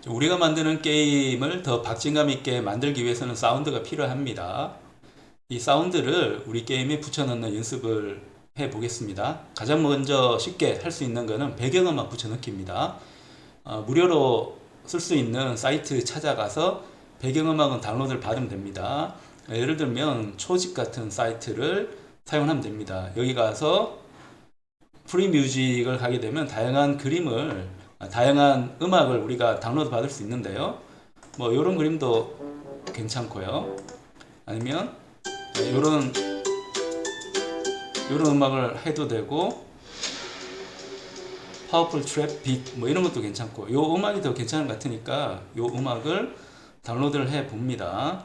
우리가 만드는 게임을 더 박진감 있게 만들기 위해서는 사운드가 필요합니다. 이 사운드를 우리 게임에 붙여넣는 연습을 해 보겠습니다. 가장 먼저 쉽게 할 수 있는 것은 배경음악 붙여넣기입니다. 무료로 쓸 수 있는 사이트 찾아가서 배경음악은 다운로드를 받으면 됩니다. 예를 들면 초집 같은 사이트를 사용하면 됩니다. 여기 가서 프리뮤직을 가게 되면 다양한 음악을 우리가 다운로드 받을 수 있는데요. 뭐 이런 그림도 괜찮고요. 아니면 이런 음악을 해도 되고, 파워풀 트랩 빗 뭐 이런 것도 괜찮고, 요 음악이 더 괜찮은 것 같으니까 요 음악을 다운로드를 해 봅니다.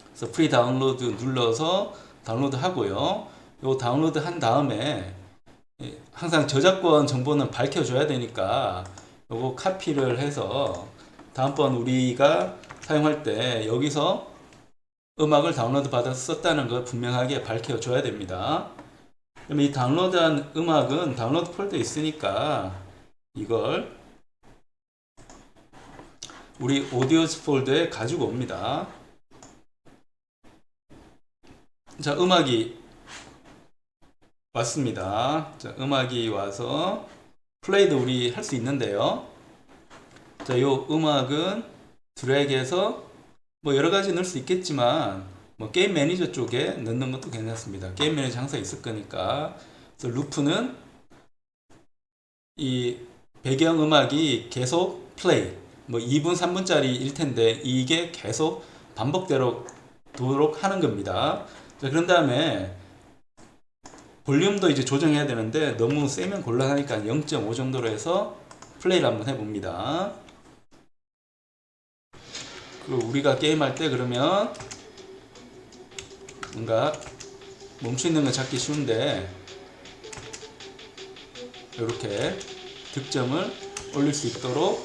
그래서 프리 다운로드 눌러서 다운로드 하고요. 요 다운로드 한 다음에 항상 저작권 정보는 밝혀줘야 되니까 요거 카피를 해서 다음번 우리가 사용할 때 여기서 음악을 다운로드 받아서 썼다는 걸 분명하게 밝혀줘야 됩니다. 그럼 이 다운로드한 음악은 다운로드 폴더에 있으니까 이걸 우리 오디오스 폴더에 가지고 옵니다. 자, 음악이 왔습니다. 자, 음악이 와서 플레이도 우리 할 수 있는데요. 자, 요 음악은 드래그해서 뭐 여러 가지 넣을 수 있겠지만 뭐 게임 매니저 쪽에 넣는 것도 괜찮습니다. 게임 매니저 항상 있을 거니까. 그래서 루프는 이 배경 음악이 계속 플레이, 뭐 2분 3분짜리일 텐데 이게 계속 반복되도록 하는 겁니다. 자, 그런 다음에 볼륨도 이제 조정해야 되는데 너무 세면 곤란하니까 0.5 정도로 해서 플레이를 한번 해봅니다. 그리고 우리가 게임할 때 그러면 뭔가 멈춰있는 거 찾기 쉬운데 이렇게 득점을 올릴 수 있도록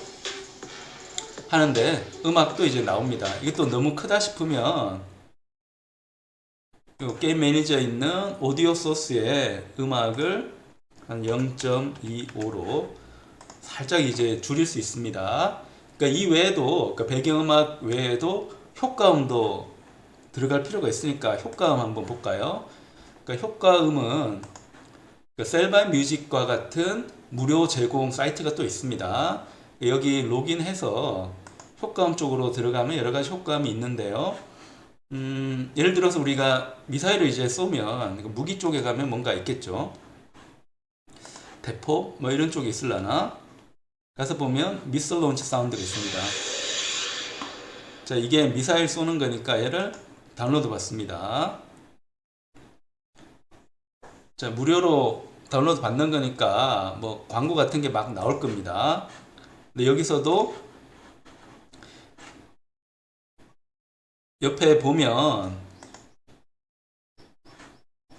하는데 음악도 이제 나옵니다. 이것도 너무 크다 싶으면 게임 매니저에 있는 오디오 소스의 음악을 한 0.25로 살짝 이제 줄일 수 있습니다. 그러니까 이 외에도, 그러니까 배경음악 외에도 효과음도 들어갈 필요가 있으니까 효과음 한번 볼까요? 그러니까 효과음은 셀바 뮤직과 같은 무료 제공 사이트가 또 있습니다. 여기 로그인해서 효과음 쪽으로 들어가면 여러 가지 효과음이 있는데요. 예를 들어서 우리가 미사일을 이제 쏘면 무기 쪽에 가면 뭔가 있겠죠. 대포 뭐 이런 쪽에 있을라나. 가서 보면 미슬 론치 사운드가 있습니다. 자, 이게 미사일 쏘는 거니까 얘를 다운로드 받습니다. 자, 무료로 다운로드 받는 거니까 뭐 광고 같은 게 막 나올 겁니다. 근데 여기서도 옆에 보면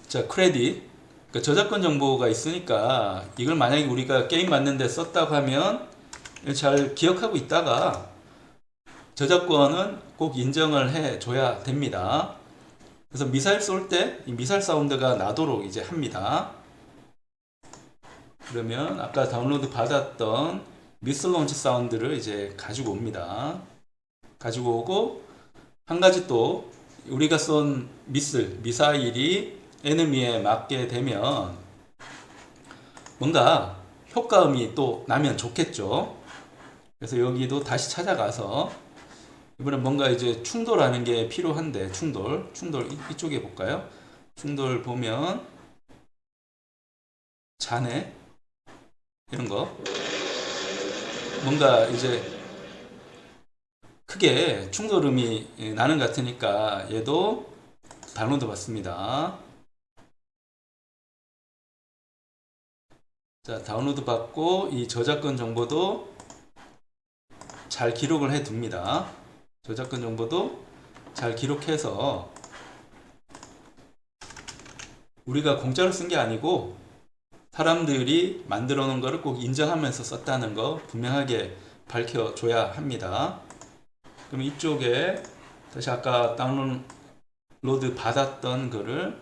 자, 크레딧, 그러니까 저작권 정보가 있으니까 이걸 만약에 우리가 게임 만드는데 썼다고 하면 잘 기억하고 있다가 저작권은 꼭 인정을 해 줘야 됩니다. 그래서 미사일 쏠 때 이 미사일 사운드가 나도록 이제 합니다. 그러면 아까 다운로드 받았던 미슬 론치 사운드를 이제 가지고 옵니다. 가지고 오고, 한 가지 또 우리가 쏜 미사일이 에너미에 맞게 되면 뭔가 효과음이 또 나면 좋겠죠. 그래서 여기도 다시 찾아가서 이번엔 뭔가 이제 충돌하는 게 필요한데, 충돌 이쪽에 볼까요? 충돌 보면 잔해 이런 거 뭔가 이제 크게 충돌음이 나는 것 같으니까 얘도 다운로드 받습니다. 자, 다운로드 받고 이 저작권 정보도 잘 기록을 해 둡니다. 저작권 정보도 잘 기록해서 우리가 공짜로 쓴 게 아니고 사람들이 만들어 놓은 거를 꼭 인정하면서 썼다는 거 분명하게 밝혀줘야 합니다. 그럼 이쪽에 다시 아까 다운로드 받았던 거를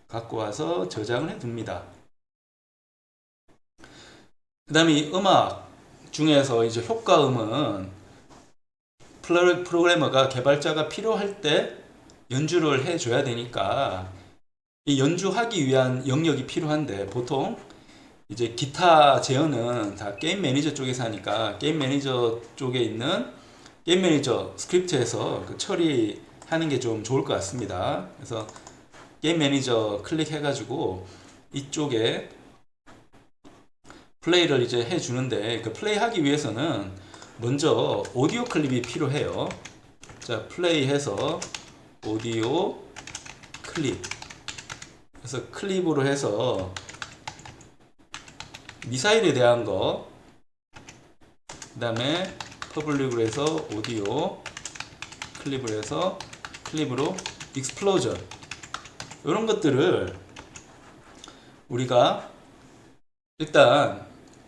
갖고 와서 저장을 해 둡니다. 그 다음에 이 음악 중에서 이제 효과음은 프로그래머가 개발자가 필요할 때 연주를 해줘야 되니까 이 연주하기 위한 영역이 필요한데 보통 이제 기타 제어는 다 게임 매니저 쪽에서 하니까 게임 매니저 쪽에 있는 게임 매니저 스크립트에서 그 처리하는 게 좀 좋을 것 같습니다. 그래서 게임 매니저 클릭해가지고 이쪽에 플레이를 이제 해주는데 그 플레이 하기 위해서는 먼저 오디오 클립이 필요해요. 자, 플레이해서 오디오 클립. 그래서 클립으로 해서 미사일에 대한 거, 그 다음에 퍼블릭으로 해서 오디오 클립을 해서 클립으로 익스플로전, 이런 것들을 우리가 일단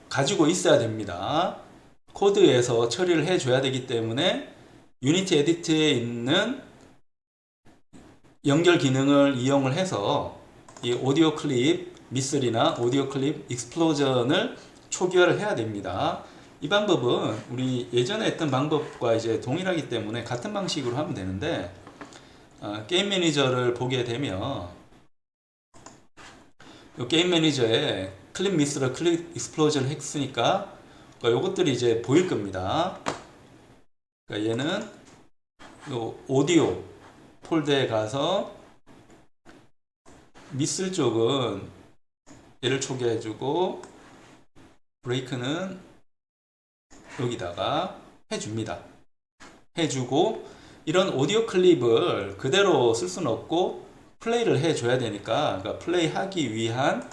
가지고 있어야 됩니다. 코드에서 처리를 해줘야 되기 때문에 유니티 에디트에 있는 연결 기능을 이용을 해서 이 오디오 클립 미슬이나 오디오 클립 익스플로전을 초기화를 해야 됩니다. 이 방법은 우리 예전에 했던 방법과 이제 동일하기 때문에 같은 방식으로 하면 되는데, 게임 매니저를 보게 되면 이 게임 매니저에 클립 미스를 클립 익스플로전을 했으니까 요것들이 이제 보일 겁니다. 그러니까 얘는 요 오디오 폴더에 가서 미슬 쪽은 얘를 초기화해주고 브레이크는 여기다가 해줍니다. 해주고 이런 오디오 클립을 그대로 쓸 수는 없고 플레이를 해줘야 되니까, 그러니까 플레이 하기 위한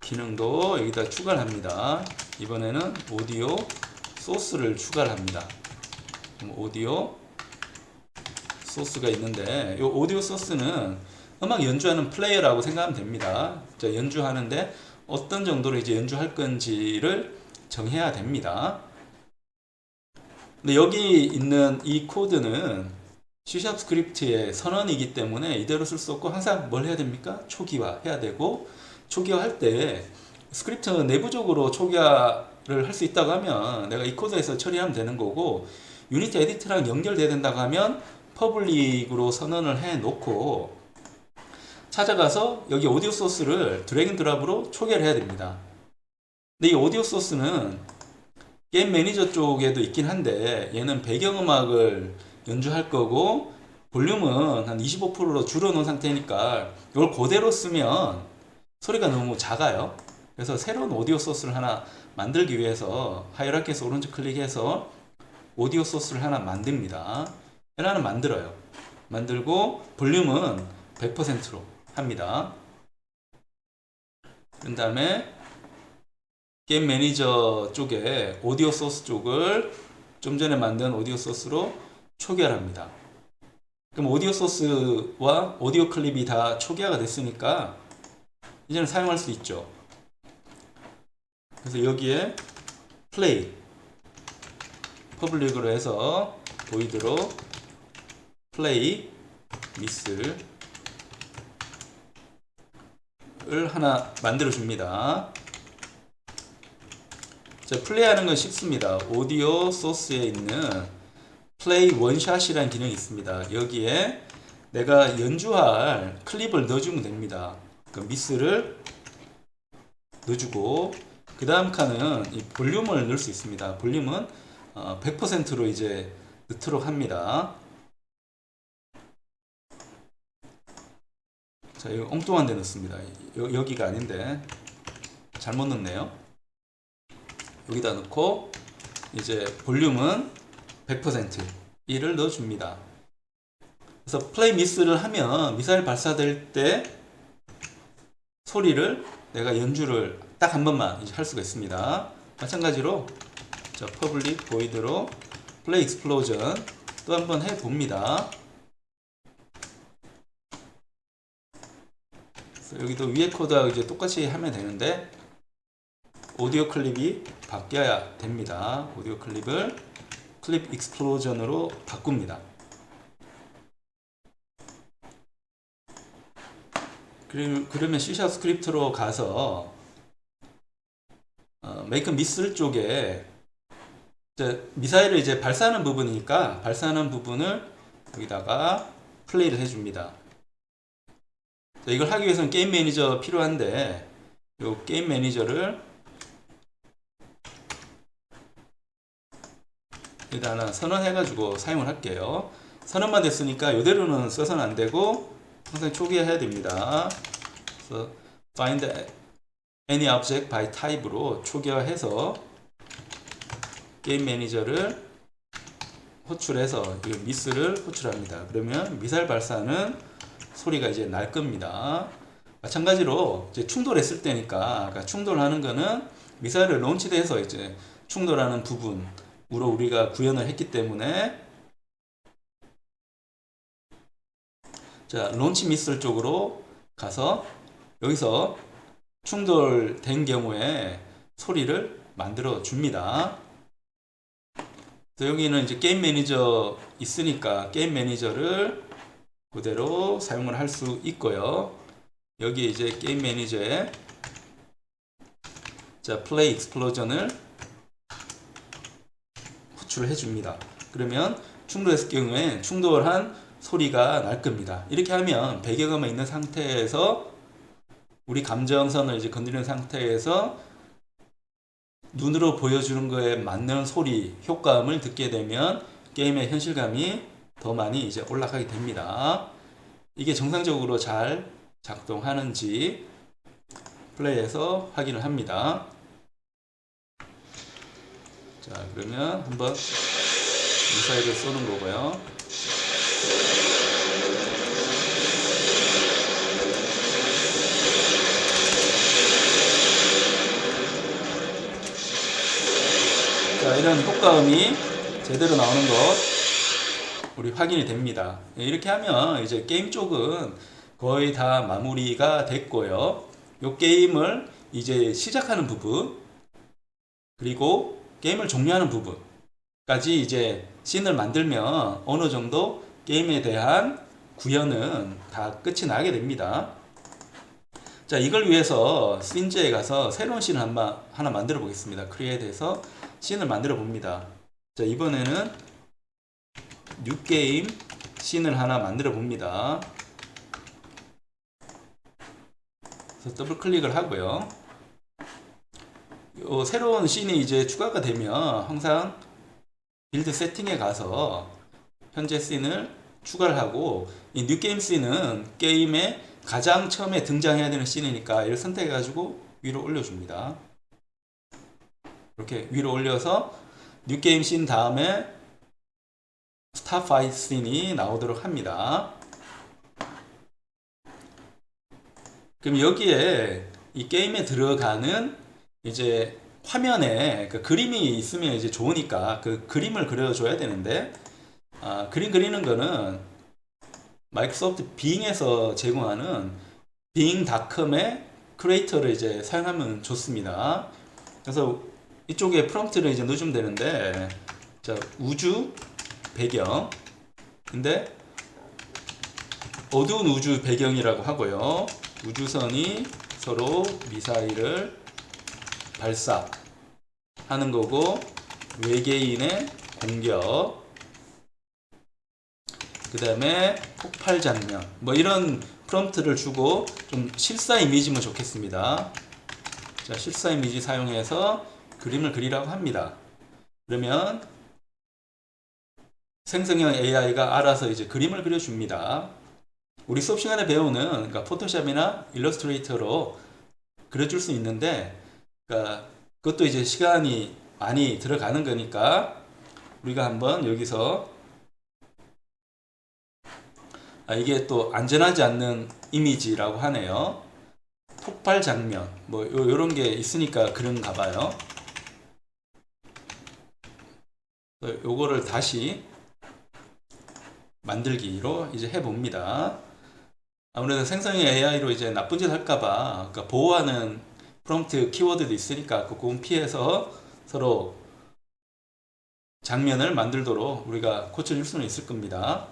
기능도 여기다 추가를 합니다. 이번에는 오디오 소스를 추가를 합니다. 오디오 소스가 있는데 이 오디오 소스는 음악 연주하는 플레이어라고 생각하면 됩니다. 자, 연주하는데 어떤 정도로 이제 연주할 건지를 정해야 됩니다. 근데 여기 있는 이 코드는 C# 스크립트의 선언이기 때문에 이대로 쓸 수 없고 항상 뭘 해야 됩니까? 초기화 해야 되고, 초기화할 때 스크립트 내부적으로 초기화를 할 수 있다고 하면 내가 이 코드에서 처리하면 되는 거고, 유니티 에디트랑 연결돼야 된다고 하면 퍼블릭으로 선언을 해 놓고 찾아가서 여기 오디오 소스를 드래그 앤 드랍으로 초기화를 해야 됩니다. 근데 이 오디오 소스는 게임 매니저 쪽에도 있긴 한데 얘는 배경음악을 연주할 거고 볼륨은 한 25%로 줄여놓은 상태니까 이걸 그대로 쓰면 소리가 너무 작아요. 그래서 새로운 오디오 소스를 하나 만들기 위해서 하이라키에서 오른쪽 클릭해서 오디오 소스를 하나 만듭니다. 하나는 만들어요. 만들고 볼륨은 100%로 합니다. 그 다음에 게임 매니저 쪽에 오디오 소스 쪽을 좀 전에 만든 오디오 소스로 초기화를 합니다. 그럼 오디오 소스와 오디오 클립이 다 초기화가 됐으니까 이제는 사용할 수 있죠. 그래서 여기에 플레이 퍼블릭으로 해서 보이드로 플레이 미스를 하나 만들어 줍니다. 자, 플레이하는 건 쉽습니다. 오디오 소스에 있는 플레이 원샷이라는 기능이 있습니다. 여기에 내가 연주할 클립을 넣어주면 됩니다. 그 미스를 넣어주고 그 다음 칸은 이 볼륨을 넣을 수 있습니다. 볼륨은 100%로 이제 넣도록 합니다. 자, 이거 엉뚱한 데 넣습니다. 여기가 아닌데 잘못 넣네요. 여기다 넣고 이제 볼륨은 100% 이를 넣어줍니다. 그래서 플레이 미스를 하면 미사일 발사될 때 소리를 내가 연주를 딱 한 번만 이제 할 수가 있습니다. 마찬가지로 자, 퍼블릭 보이드로 플레이 익스플로전 또 한 번 해봅니다. 여기도 위에 코드하고 이제 똑같이 하면 되는데 오디오 클립이 바뀌어야 됩니다. 오디오 클립을 클립 익스플로전으로 바꿉니다. 그러면 C# 스크립트로 가서 메이크 미슬 쪽에 미사일을 이제 발사하는 부분이니까 발사하는 부분을 여기다가 플레이를 해줍니다. 이걸 하기 위해서는 게임 매니저 필요한데 이 게임 매니저를 일단은 선언해가지고 사용을 할게요. 선언만 됐으니까 이대로는 써서는 안 되고 항상 초기화해야 됩니다. 그래서 find any object by type로 초기화해서 게임 매니저를 호출해서 이 미스를 호출합니다. 그러면 미사일 발사는 소리가 이제 날 겁니다. 마찬가지로 이제 충돌했을 때니까 그러니까 충돌하는 거는 미사일을 론치돼서 이제 충돌하는 부분으로 우리가 구현을 했기 때문에 자, 론치 미슬 쪽으로 가서 여기서 충돌된 경우에 소리를 만들어 줍니다. 여기는 이제 게임 매니저 있으니까 게임 매니저를 그대로 사용을 할 수 있고요. 여기 이제 게임 매니저에 자, 플레이 익스플로전을 호출해 줍니다. 그러면 충돌했을 경우에 충돌한 소리가 날 겁니다. 이렇게 하면 배경음이 있는 상태에서 우리 감정선을 이제 건드리는 상태에서 눈으로 보여주는 거에 맞는 소리, 효과음을 듣게 되면 게임의 현실감이 더 많이 이제 올라가게 됩니다. 이게 정상적으로 잘 작동하는지 플레이해서 확인을 합니다. 자, 그러면 한번 미사일을 쏘는 거고요. 자, 이런 효과음이 제대로 나오는 것 우리 확인이 됩니다. 이렇게 하면 이제 게임 쪽은 거의 다 마무리가 됐고요. 이 게임을 이제 시작하는 부분 그리고 게임을 종료하는 부분까지 이제 씬을 만들면 어느 정도 게임에 대한 구현은 다 끝이 나게 됩니다. 자, 이걸 위해서 씬즈에 가서 새로운 씬을 하나 만들어 보겠습니다. 크리에이트에서 씬을 만들어 봅니다. 자, 이번에는 뉴 게임 씬을 하나 만들어 봅니다. 그래서 더블 클릭을 하고요. 요 새로운 씬이 이제 추가가 되면 항상 빌드 세팅에 가서 현재 씬을 추가를 하고 이 뉴 게임 씬은 게임에 가장 처음에 등장해야 되는 씬이니까 이를 선택해 가지고 위로 올려줍니다. 이렇게 위로 올려서 뉴 게임 씬 다음에 스타 파이트 씬이 나오도록 합니다. 그럼 여기에 이 게임에 들어가는 이제 화면에 그 그림이 있으면 이제 좋으니까 그 그림을 그려줘야 되는데 그림 그리는 거는 마이크로소프트 빙에서 제공하는 bing.com의 크리에이터를 이제 사용하면 좋습니다. 그래서 이쪽에 프롬프트를 이제 넣어주면 되는데 자, 우주 배경 근데 어두운 우주 배경이라고 하고요. 우주선이 서로 미사일을 발사하는 거고 외계인의 공격 그 다음에 폭발 장면 뭐 이런 프롬프트를 주고 좀 실사 이미지면 좋겠습니다. 자, 실사 이미지 사용해서 그림을 그리라고 합니다. 그러면 생성형 AI가 알아서 이제 그림을 그려줍니다. 우리 수업 시간에 배우는 그러니까 포토샵이나 일러스트레이터로 그려줄 수 있는데 그러니까 그것도 이제 시간이 많이 들어가는 거니까 우리가 한번 여기서 이게 또 안전하지 않는 이미지라고 하네요. 폭발 장면 뭐 요런 게 있으니까 그런가 봐요. 요거를 다시 만들기로 이제 해봅니다. 아무래도 생성형 AI로 이제 나쁜 짓 할까봐 그러니까 보호하는 프롬프트 키워드도 있으니까 그건 피해서 서로 장면을 만들도록 우리가 고쳐줄 수는 있을 겁니다.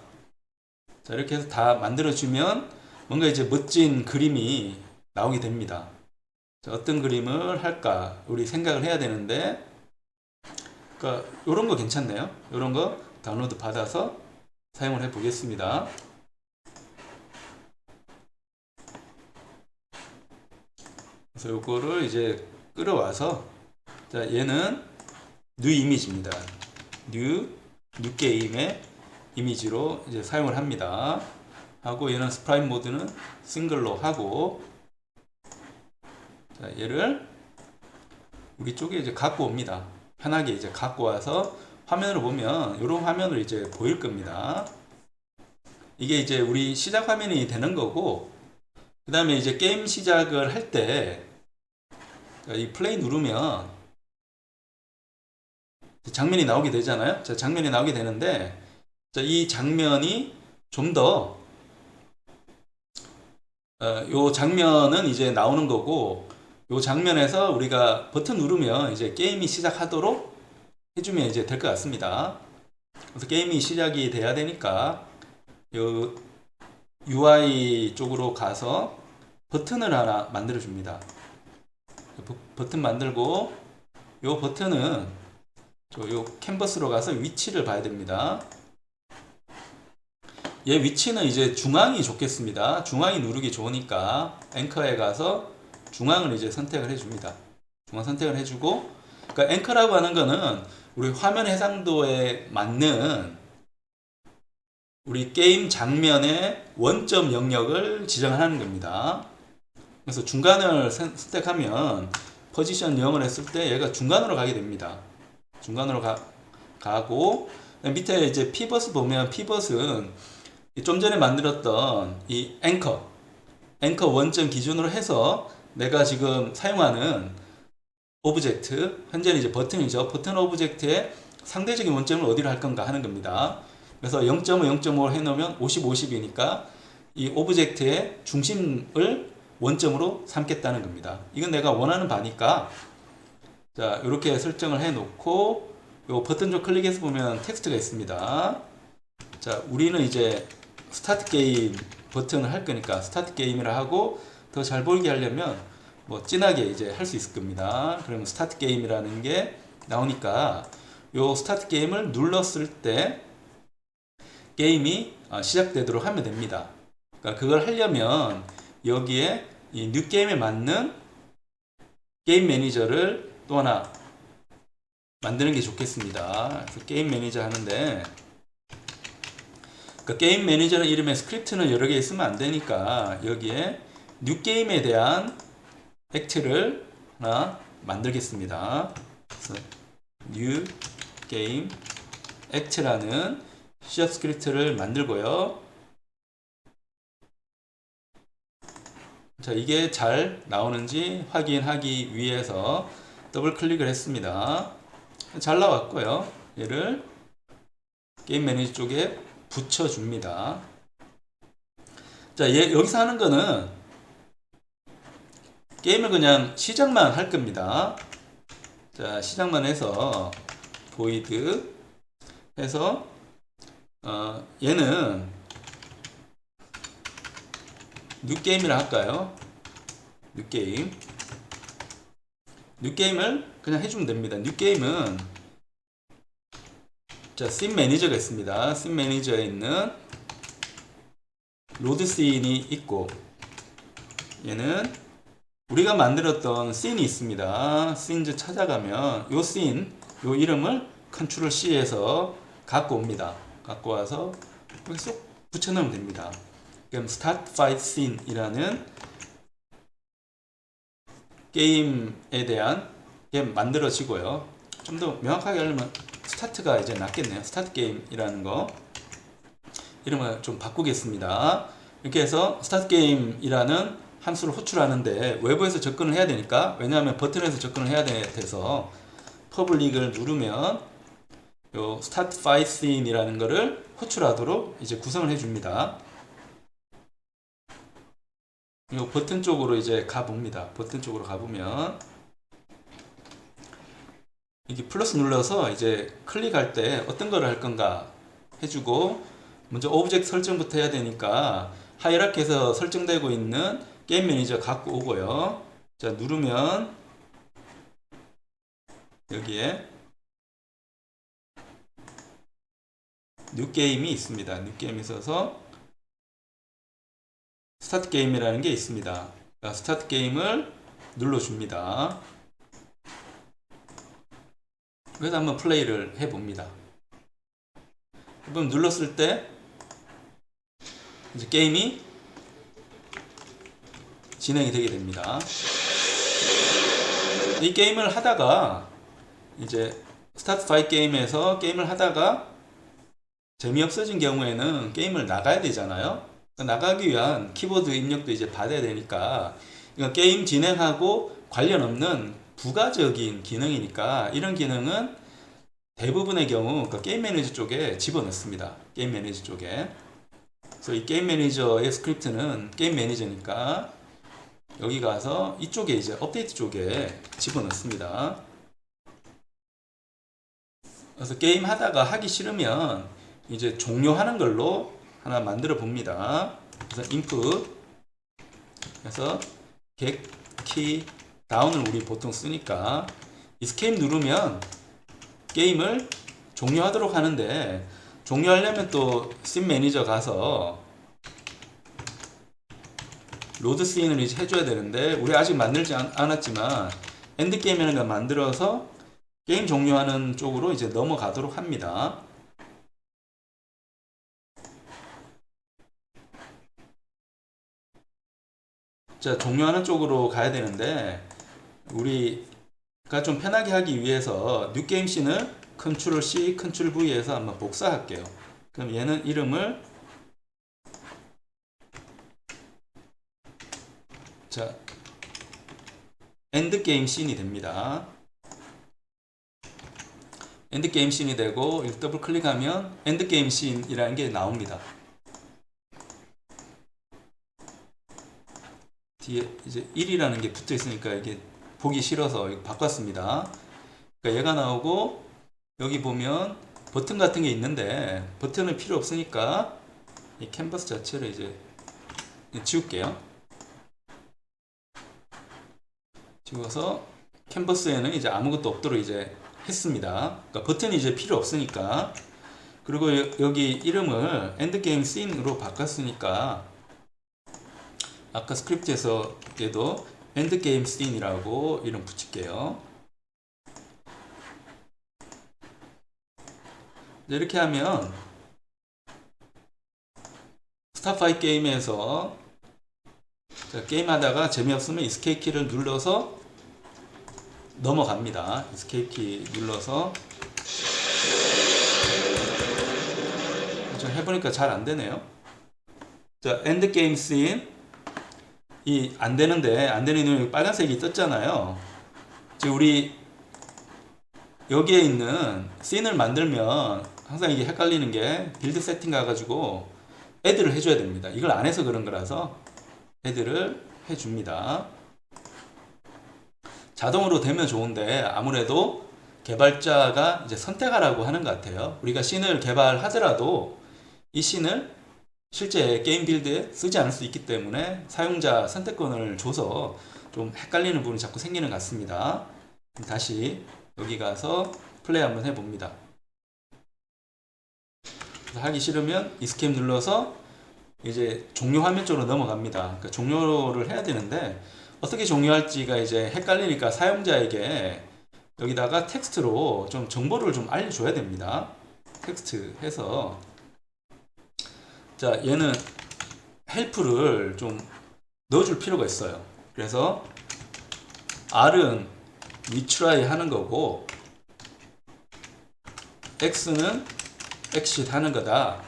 자, 이렇게 해서 다 만들어주면 뭔가 이제 멋진 그림이 나오게 됩니다. 자, 어떤 그림을 할까 우리 생각을 해야 되는데, 그러니까 이런 거 괜찮네요. 이런 거 다운로드 받아서 사용을 해 보겠습니다. 그래서 요거를 이제 끌어와서, 자, 얘는 뉴 이미지입니다. 뉴 게임의 이미지로 이제 사용을 합니다. 하고 얘는 스프라이트 모드는 싱글로 하고, 자, 얘를 우리 쪽에 이제 갖고 옵니다. 편하게 이제 갖고 와서 화면으로 보면 이런 화면을 이제 보일 겁니다. 이게 이제 우리 시작 화면이 되는 거고, 그 다음에 이제 게임 시작을 할 때 이 플레이 누르면 장면이 나오게 되잖아요. 자, 장면이 나오게 되는데, 자, 이 장면이 좀 더 요 장면은 이제 나오는 거고, 요 장면에서 우리가 버튼 누르면 이제 게임이 시작하도록 해주면 이제 될 것 같습니다. 그래서 게임이 시작이 돼야 되니까 요 UI 쪽으로 가서 버튼을 하나 만들어 줍니다. 버튼 만들고, 요 버튼은 요 캔버스로 가서 위치를 봐야 됩니다. 얘 위치는 이제 중앙이 좋겠습니다. 중앙이 누르기 좋으니까 앵커에 가서 중앙을 이제 선택을 해줍니다. 중앙 선택을 해주고, 그러니까 앵커라고 하는 거는 우리 화면 해상도에 맞는 우리 게임 장면의 원점 영역을 지정하는 겁니다. 그래서 중간을 선택하면 포지션 0을 했을 때 얘가 중간으로 가게 됩니다. 중간으로 가고, 밑에 이제 피벗을 보면, 피벗은 좀 전에 만들었던 이 앵커 원점 기준으로 해서 내가 지금 사용하는 오브젝트, 현재는 이제 버튼이죠. 버튼 오브젝트의 상대적인 원점을 어디로 할 건가 하는 겁니다. 그래서 0.5, 0.5를 해놓으면 50, 50이니까 이 오브젝트의 중심을 원점으로 삼겠다는 겁니다. 이건 내가 원하는 바니까, 자, 이렇게 설정을 해 놓고, 요 버튼 쪽 클릭해서 보면 텍스트가 있습니다. 자, 우리는 이제 스타트 게임 버튼을 할 거니까 스타트 게임이라 하고, 더 잘 보이게 하려면 뭐 진하게 이제 할 수 있을 겁니다. 그러면 스타트 게임이라는 게 나오니까 요 스타트 게임을 눌렀을 때 게임이 시작되도록 하면 됩니다. 그러니까 그걸 하려면 여기에 이 뉴 게임에 맞는 게임 매니저를 또 하나 만드는 게 좋겠습니다. 그래서 게임 매니저 하는데, 그러니까 게임 매니저는 이름에 스크립트는 여러 개 있으면 안 되니까 여기에 뉴 게임에 대한 액트를 하나 만들겠습니다. 그래서 뉴 게임 액트라는 C# 스크립트를 만들고요. 자, 이게 잘 나오는지 확인하기 위해서 더블 클릭을 했습니다. 잘 나왔고요. 얘를 게임 매니저 쪽에 붙여줍니다. 자, 여기서 하는 거는 게임을 그냥 시작만 할 겁니다. 자, 시작만 해서 void 해서 얘는 뉴 게임이라 할까요? 뉴 게임을 그냥 해주면 됩니다. 뉴 게임은, 자, 씬 매니저가 있습니다. 씬 매니저에 있는 로드 씬이 있고, 얘는 우리가 만들었던 씬이 있습니다. 씬즈 찾아가면 요 씬, 요 이름을 컨트롤 C에서 갖고 옵니다. 갖고 와서 여기 쏙 붙여넣으면 됩니다. 그럼 start fight scene 이라는 게임에 대한 게 만들어지고요. 좀 더 명확하게 하려면 스타트가 이제 낫겠네요. 스타트 게임이라는 거 이름을 좀 바꾸겠습니다. 이렇게 해서 스타트 게임이라는 함수를 호출하는데 외부에서 접근을 해야 되니까, 왜냐하면 버튼에서 접근을 해야 돼서 퍼블릭을 누르면 요 start fight scene이라는 거를 호출하도록 이제 구성을 해줍니다. 요 버튼 쪽으로 이제 가봅니다. 버튼 쪽으로 가보면 이게 플러스 눌러서 이제 클릭할 때 어떤 거를 할 건가 해주고, 먼저 오브젝트 설정부터 해야 되니까 하이라키에서 설정되고 있는 게임 매니저 갖고 오고요. 자, 누르면 여기에 뉴 게임이 있습니다. 뉴 게임이 있어서 스타트 게임이라는 게 있습니다. 자, 스타트 게임을 눌러줍니다. 그래서 한번 플레이를 해봅니다. 그럼 눌렀을 때 이제 게임이 진행이 되게 됩니다. 이 게임을 하다가 이제 스타트 파이 게임에서 게임을 하다가 재미없어진 경우에는 게임을 나가야 되잖아요. 나가기 위한 키보드 입력도 이제 받아야 되니까, 그러니까 게임 진행하고 관련 없는 부가적인 기능이니까 이런 기능은 대부분의 경우 그러니까 게임 매니저 쪽에 집어넣습니다. 게임 매니저 쪽에. 그래서 이 게임 매니저의 스크립트는 게임 매니저니까 여기 가서 이쪽에 이제 업데이트 쪽에 집어넣습니다. 그래서 게임 하다가 하기 싫으면 이제 종료하는 걸로 하나 만들어 봅니다. 그래서 input 그래서 get key down을 우리 보통 쓰니까 escape 누르면 게임을 종료하도록 하는데, 종료하려면 또 씬 매니저 가서 로드 씬을 이제 해줘야 되는데 우리 아직 만들지 않았지만 엔드 게임이라는 걸 만들어서 게임 종료하는 쪽으로 이제 넘어가도록 합니다. 자, 종료하는 쪽으로 가야 되는데 우리가 좀 편하게 하기 위해서 뉴 게임 씬을 컨트롤 C, 컨트롤 V에서 한번 복사할게요. 그럼 얘는 이름을 자, 엔드 게임 씬이 됩니다. 엔드 게임 씬이 되고 더블 클릭하면 엔드 게임 씬이라는 게 나옵니다. 뒤에 이제 1이라는 게 붙어 있으니까 이게 보기 싫어서 이거 바꿨습니다. 그러니까 얘가 나오고 여기 보면 버튼 같은 게 있는데 버튼은 필요 없으니까 이 캔버스 자체를 이제 지울게요. 지워서 캔버스에는 이제 아무것도 없도록 이제 했습니다. 그러니까 버튼이 이제 필요 없으니까. 그리고 여기 이름을 엔드게임 씬으로 바꿨으니까 아까 스크립트에서 얘도 엔드게임 씬이라고 이름 붙일게요. 이렇게 하면 스타파이 게임에서 게임하다가 재미없으면 이스케이프 키를 눌러서 넘어갑니다. 이스케이프 키 눌러서 좀 해보니까 잘 안되네요. 자, 엔드게임 씬 이 안되는데 안되는 이유는 빨간색이 떴잖아요. 지금 우리 여기에 있는 씬을 만들면 항상 이게 헷갈리는 게 빌드 세팅 가가지고 애드를 해줘야 됩니다. 이걸 안 해서 그런 거라서 애드를 해줍니다. 자동으로 되면 좋은데 아무래도 개발자가 이제 선택하라고 하는 것 같아요. 우리가 씬을 개발하더라도 이 씬을 실제 게임 빌드에 쓰지 않을 수 있기 때문에 사용자 선택권을 줘서 좀 헷갈리는 부분이 자꾸 생기는 것 같습니다. 다시 여기 가서 플레이 한번 해봅니다. 하기 싫으면 이스케이프 눌러서 이제 종료 화면 쪽으로 넘어갑니다. 그러니까 종료를 해야 되는데 어떻게 종료할지가 이제 헷갈리니까 사용자에게 여기다가 텍스트로 좀 정보를 좀 알려줘야 됩니다. 텍스트 해서 자, 얘는 헬프를 좀 넣어줄 필요가 있어요. 그래서 R은 retry 하는 거고 X는 exit 하는 거다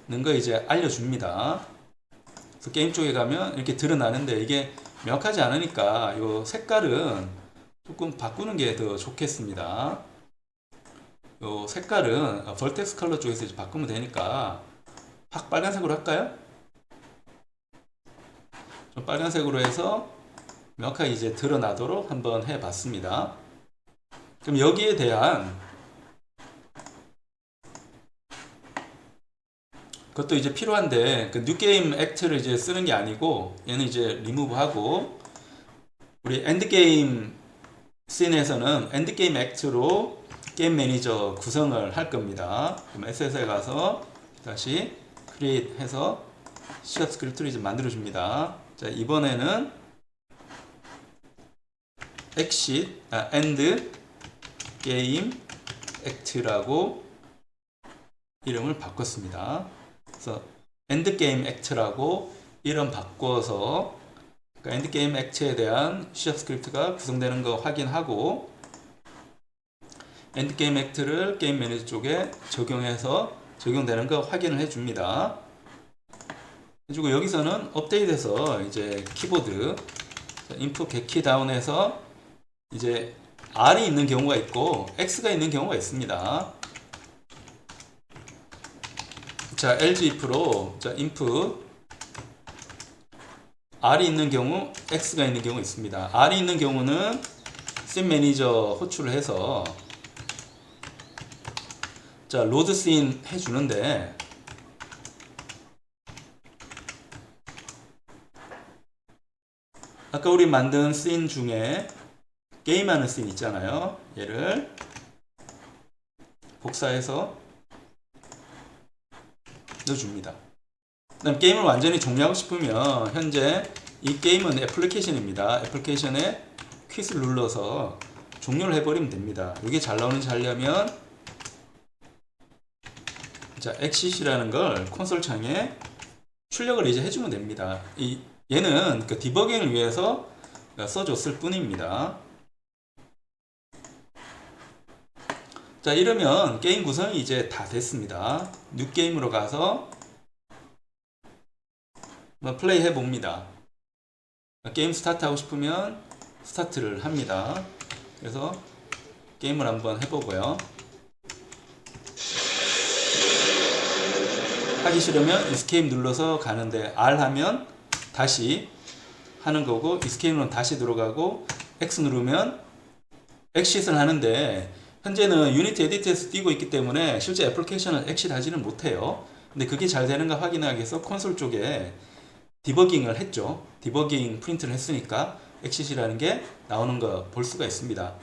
는 거 이제 알려줍니다. 그래서 게임 쪽에 가면 이렇게 드러나는데 이게 명확하지 않으니까 이 색깔은 조금 바꾸는 게 더 좋겠습니다. 이 색깔은 벌텍스 컬러 쪽에서 이제 바꾸면 되니까 확 빨간색으로 할까요? 좀 빨간색으로 해서 명확하게 이제 드러나도록 한번 해봤습니다. 그럼 여기에 대한 그것도 이제 필요한데 그 뉴게임 액트를 이제 쓰는 게 아니고 얘는 이제 리무브 하고 우리 엔드게임 씬에서는 엔드게임 액트로 게임 매니저 구성을 할 겁니다. 그럼 SS에 가서 다시 create 해서 C# 스크립트를 이제 만들어 줍니다. 자, 이번에는 end game act라고 이름을 바꿨습니다. 그래서 end game act라고 이름 바꿔서 그러니까 end game act에 대한 C# 스크립트가 구성되는 거 확인하고 end game act를 게임 매니저 쪽에 적용해서 적용되는 거 확인을 해줍니다. 해주고 여기서는 업데이트해서 이제 키보드 input getKey 다운해서 이제 R이 있는 경우가 있고 X가 있는 경우가 있습니다. 자, LG if로 자, input R이 있는 경우, X가 있는 경우 있습니다. R이 있는 경우는 씬 매니저 호출을 해서 자, 로드 씬 해주는데 아까 우리 만든 씬 중에 게임하는 씬 있잖아요. 얘를 복사해서 넣어줍니다. 그다음 게임을 완전히 종료하고 싶으면 현재 이 게임은 애플리케이션입니다. 애플리케이션에 퀴즈를 눌러서 종료를 해버리면 됩니다. 이게 잘 나오는지 하려면 자, exit이라는 걸 콘솔 창에 출력을 이제 해주면 됩니다. 얘는 그 디버깅을 위해서 써줬을 뿐입니다. 자, 이러면 게임 구성이 이제 다 됐습니다. 뉴 게임으로 가서 플레이 해봅니다. 게임 스타트 하고 싶으면 스타트를 합니다. 그래서 게임을 한번 해보고요. 하기 싫으면 escape 눌러서 가는데 R 하면 다시 하는 거고 escape는 다시 들어가고 X 누르면 exit을 하는데 현재는 유니티 에디터에서 띄고 있기 때문에 실제 애플리케이션은 exit 하지는 못해요. 근데 그게 잘 되는가 확인하기 위해서 콘솔 쪽에 디버깅을 했죠. 디버깅 프린트를 했으니까 exit이라는 게 나오는 거 볼 수가 있습니다.